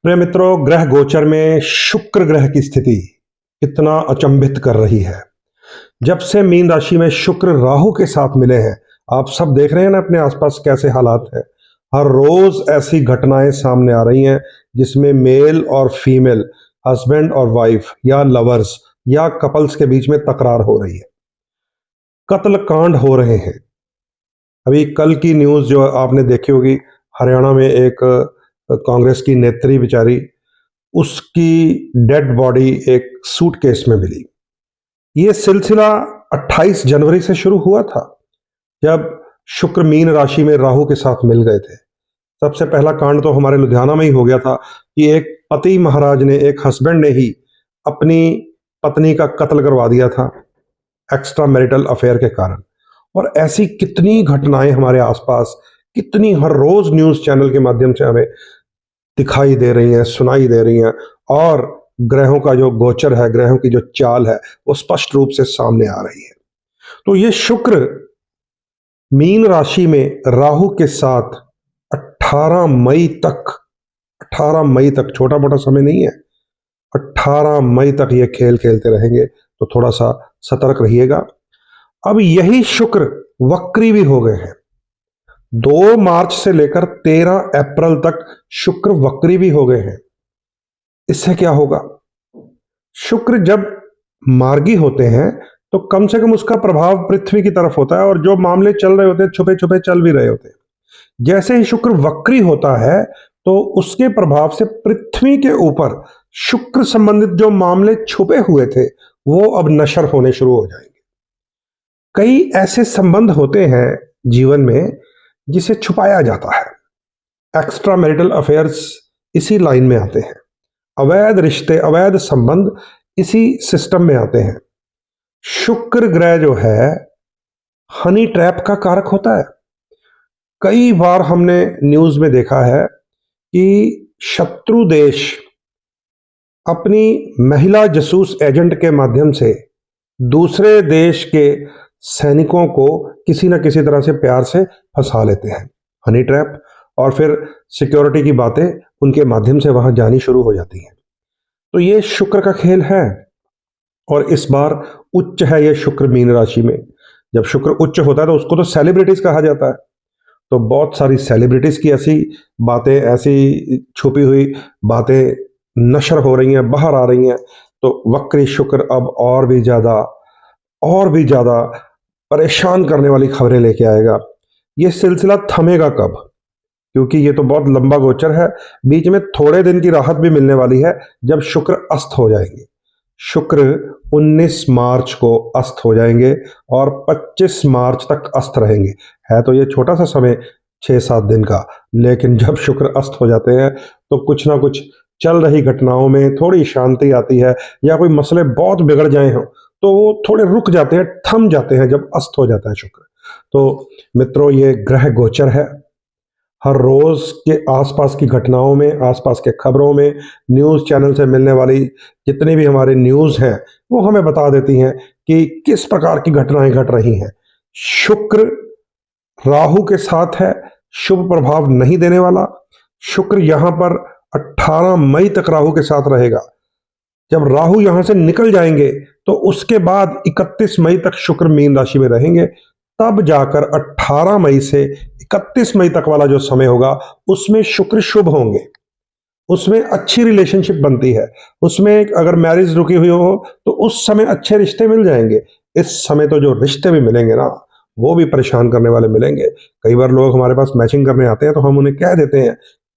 प्रिय मित्रों, ग्रह गोचर में शुक्र ग्रह की स्थिति कितना अचंभित कर रही है। जब से मीन राशि में शुक्र राहु के साथ मिले हैं, आप सब देख रहे हैं ना अपने आसपास कैसे हालात हैं। हर रोज ऐसी घटनाएं सामने आ रही हैं जिसमें मेल और फीमेल, हस्बैंड और वाइफ या लवर्स या कपल्स के बीच में तकरार हो रही है, कत्ल कांड हो रहे हैं। अभी कल की न्यूज़ जो आपने देखी होगी, हरियाणा में एक कांग्रेस की नेत्री बेचारी, उसकी डेड बॉडी एक सूटकेस में मिली। ये सिलसिला 28 जनवरी से शुरू हुआ था, जब शुक्र मीन राशि में राहु के साथ मिल गए थे। सबसे पहला कांड तो हमारे लुधियाना में ही हो गया था कि एक पति महाराज ने, एक हस्बैंड ने ही अपनी पत्नी का कत्ल करवा दिया था एक्स्ट्रा मैरिटल अफेयर के कारण। और ऐसी कितनी घटनाएं हमारे आसपास, कितनी हर रोज न्यूज चैनल के माध्यम से हमें दिखाई दे रही हैं, सुनाई दे रही हैं। और ग्रहों का जो गोचर है, ग्रहों की जो चाल है, वो स्पष्ट रूप से सामने आ रही है। तो ये शुक्र मीन राशि में राहु के साथ 18 मई तक, 18 मई तक, छोटा मोटा समय नहीं है, 18 मई तक ये खेल खेलते रहेंगे, तो थोड़ा सा सतर्क रहिएगा। अब यही शुक्र वक्री भी हो गए हैं। 2 मार्च से लेकर 13 अप्रैल तक शुक्र वक्री भी हो गए हैं। इससे क्या होगा? शुक्र जब मार्गी होते हैं तो कम से कम उसका प्रभाव पृथ्वी की तरफ होता है, और जो मामले चल रहे होते हैं छुपे छुपे चल भी रहे होते हैं। जैसे ही शुक्र वक्री होता है तो उसके प्रभाव से पृथ्वी के ऊपर शुक्र संबंधित जो मामले छुपे हुए थे वो अब नशर होने शुरू हो जाएंगे। कई ऐसे संबंध होते हैं जीवन में जिसे छुपाया जाता है। एक्स्ट्रा मैरिटल अफेयर्स इसी लाइन में आते हैं। अवैध रिश्ते, अवैध संबंध इसी सिस्टम में आते हैं। शुक्र ग्रह जो है हनी ट्रैप का कारक होता है। कई बार हमने न्यूज में देखा है कि शत्रु देश अपनी महिला जासूस एजेंट के माध्यम से दूसरे देश के सैनिकों को किसी न किसी तरह से प्यार से फंसा लेते हैं, हनी ट्रैप। और फिर सिक्योरिटी की बातें उनके माध्यम से वहां जानी शुरू हो जाती हैं। तो ये शुक्र का खेल है। और इस बार उच्च है ये शुक्र मीन राशि में। जब शुक्र उच्च होता है तो उसको तो सेलिब्रिटीज कहा जाता है। तो बहुत सारी सेलिब्रिटीज की ऐसी बातें, ऐसी छुपी हुई बातें नशर हो रही हैं, बाहर आ रही हैं। तो वक्री शुक्र अब और भी ज्यादा परेशान करने वाली खबरें लेके आएगा। ये सिलसिला थमेगा कब? क्योंकि ये तो बहुत लंबा गोचर है। बीच में थोड़े दिन की राहत भी मिलने वाली है जब शुक्र अस्त हो जाएंगे। शुक्र 19 मार्च को अस्त हो जाएंगे और 25 मार्च तक अस्त रहेंगे। है तो ये छोटा सा समय, 6-7 दिन का, लेकिन जब शुक्र अस्त हो जाते हैं तो कुछ ना कुछ चल रही घटनाओं में थोड़ी शांति आती है, या कोई मसले बहुत बिगड़ जाए हों तो वो थोड़े रुक जाते हैं, थम जाते हैं जब अस्त हो जाता है शुक्र। तो मित्रों, ये ग्रह गोचर है। हर रोज के आसपास की घटनाओं में, आसपास के खबरों में, न्यूज चैनल से मिलने वाली जितनी भी हमारी न्यूज हैं वो हमें बता देती हैं कि किस प्रकार की घटनाएं घट रही हैं। शुक्र राहु के साथ है, शुभ प्रभाव नहीं देने वाला। शुक्र यहां पर 18 मई तक राहु के साथ रहेगा। जब राहु यहां से निकल जाएंगे तो उसके बाद 31 मई तक शुक्र मीन राशि में रहेंगे। तब जाकर 18 मई से 31 मई तक वाला जो समय होगा उसमें शुक्र शुभ होंगे, उसमें अच्छी रिलेशनशिप बनती है, उसमें अगर मैरिज रुकी हुई हो तो उस समय अच्छे रिश्ते मिल जाएंगे। इस समय तो जो रिश्ते भी मिलेंगे ना, वो भी परेशान करने वाले मिलेंगे। कई बार लोग हमारे पास मैचिंग करने आते हैं तो हम उन्हें कह देते हैं,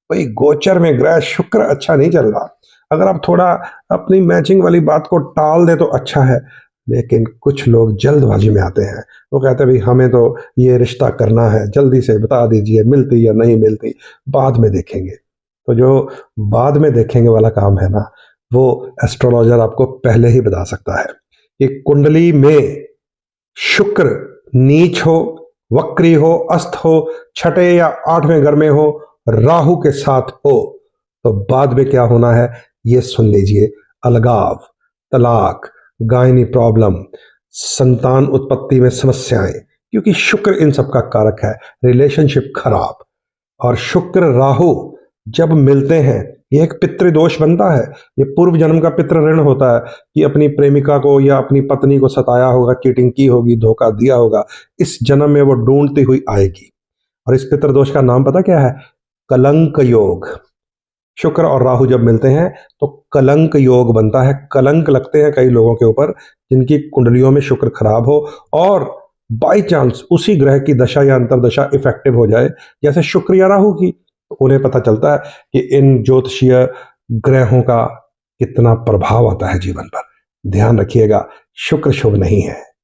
भाई गोचर में ग्रह शुक्र अच्छा नहीं चल रहा, अगर आप थोड़ा अपनी मैचिंग वाली बात को टाल दे तो अच्छा है। लेकिन कुछ लोग जल्दबाजी में आते हैं, वो कहते हैं भाई हमें तो ये रिश्ता करना है, जल्दी से बता दीजिए मिलती या नहीं मिलती, बाद में देखेंगे। तो जो बाद में देखेंगे वाला काम है ना, वो एस्ट्रोलॉजर आपको पहले ही बता सकता है कि कुंडली में शुक्र नीच हो, वक्री हो, अस्त हो, छठे या 8वें घर में हो, राहु के साथ हो, तो बाद में क्या होना है ये सुन लीजिए। अलगाव, तलाक, गायनी प्रॉब्लम, संतान उत्पत्ति में समस्याएं, क्योंकि शुक्र इन सब का कारक है। रिलेशनशिप खराब। और शुक्र राहु जब मिलते हैं ये एक पितृदोष बनता है। ये पूर्व जन्म का पितृ ऋण होता है कि अपनी प्रेमिका को या अपनी पत्नी को सताया होगा, चीटिंग की होगी, धोखा दिया होगा। इस जन्म में वो ढूंढती हुई आएगी। और इस पितृदोष का नाम पता क्या है? कलंक योग। शुक्र और राहु जब मिलते हैं तो कलंक योग बनता है। कलंक लगते हैं कई लोगों के ऊपर जिनकी कुंडलियों में शुक्र खराब हो और बाई चांस उसी ग्रह की दशा या अंतरदशा इफेक्टिव हो जाए, जैसे शुक्र या राहु की, तो उन्हें पता चलता है कि इन ज्योतिषीय ग्रहों का कितना प्रभाव आता है जीवन पर। ध्यान रखिएगा, शुक्र शुभ नहीं है।